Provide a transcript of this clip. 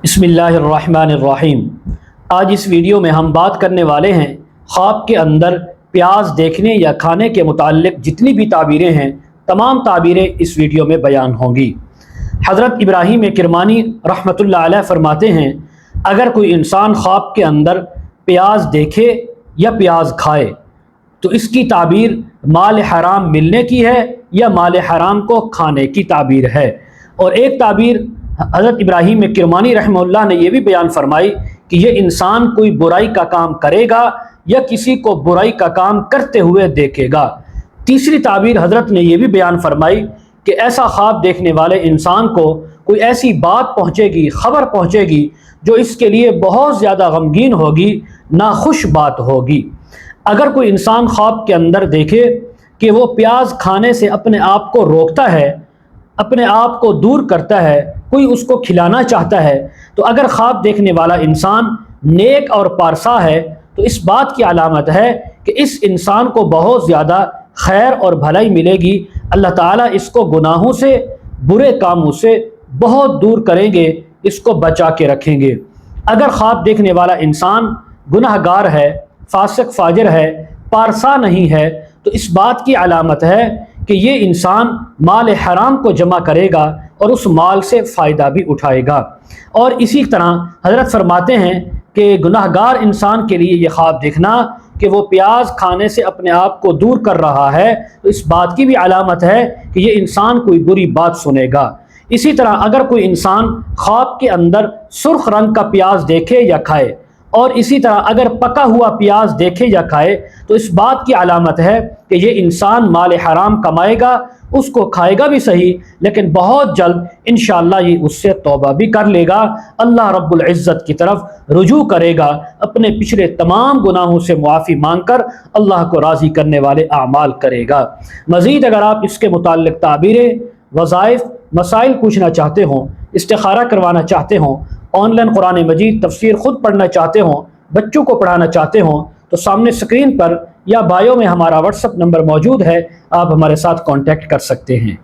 بسم اللہ الرحمن الرحیم۔ آج اس ویڈیو میں ہم بات کرنے والے ہیں خواب کے اندر پیاز دیکھنے یا کھانے کے متعلق جتنی بھی تعبیریں ہیں تمام تعبیریں اس ویڈیو میں بیان ہوں گی۔ حضرت ابراہیم کرمانی رحمۃ اللہ علیہ فرماتے ہیں اگر کوئی انسان خواب کے اندر پیاز دیکھے یا پیاز کھائے تو اس کی تعبیر مال حرام ملنے کی ہے یا مال حرام کو کھانے کی تعبیر ہے۔ اور ایک تعبیر حضرت ابراہیم کرمانی رحمہ اللہ نے یہ بھی بیان فرمائی کہ یہ انسان کوئی برائی کا کام کرے گا یا کسی کو برائی کا کام کرتے ہوئے دیکھے گا۔ تیسری تعبیر حضرت نے یہ بھی بیان فرمائی کہ ایسا خواب دیکھنے والے انسان کو کوئی ایسی بات پہنچے گی، خبر پہنچے گی جو اس کے لیے بہت زیادہ غمگین ہوگی، ناخوش بات ہوگی۔ اگر کوئی انسان خواب کے اندر دیکھے کہ وہ پیاز کھانے سے اپنے آپ کو روکتا ہے، اپنے آپ کو دور کرتا ہے، کوئی اس کو کھلانا چاہتا ہے، تو اگر خواب دیکھنے والا انسان نیک اور پارسا ہے تو اس بات کی علامت ہے کہ اس انسان کو بہت زیادہ خیر اور بھلائی ملے گی۔ اللہ تعالیٰ اس کو گناہوں سے، برے کاموں سے بہت دور کریں گے، اس کو بچا کے رکھیں گے۔ اگر خواب دیکھنے والا انسان گناہ گار ہے، فاسق فاجر ہے، پارسا نہیں ہے، تو اس بات کی علامت ہے کہ یہ انسان مال حرام کو جمع کرے گا اور اس مال سے فائدہ بھی اٹھائے گا۔ اور اسی طرح حضرت فرماتے ہیں کہ گناہ گار انسان کے لیے یہ خواب دیکھنا کہ وہ پیاز کھانے سے اپنے آپ کو دور کر رہا ہے تو اس بات کی بھی علامت ہے کہ یہ انسان کوئی بری بات سنے گا۔ اسی طرح اگر کوئی انسان خواب کے اندر سرخ رنگ کا پیاز دیکھے یا کھائے، اور اسی طرح اگر پکا ہوا پیاز دیکھے یا کھائے تو اس بات کی علامت ہے کہ یہ انسان مال حرام کمائے گا، اس کو کھائے گا بھی صحیح لیکن بہت جلد انشاءاللہ یہ اس سے توبہ بھی کر لے گا، اللہ رب العزت کی طرف رجوع کرے گا، اپنے پچھلے تمام گناہوں سے معافی مانگ کر اللہ کو راضی کرنے والے اعمال کرے گا۔ مزید اگر آپ اس کے متعلق تعبیریں، وظائف، مسائل پوچھنا چاہتے ہوں، استخارہ کروانا چاہتے ہوں، آن لائن قرآن مجید تفسیر خود پڑھنا چاہتے ہوں، بچوں کو پڑھانا چاہتے ہوں، تو سامنے سکرین پر یا بایو میں ہمارا واٹس ایپ نمبر موجود ہے، آپ ہمارے ساتھ کانٹیکٹ کر سکتے ہیں۔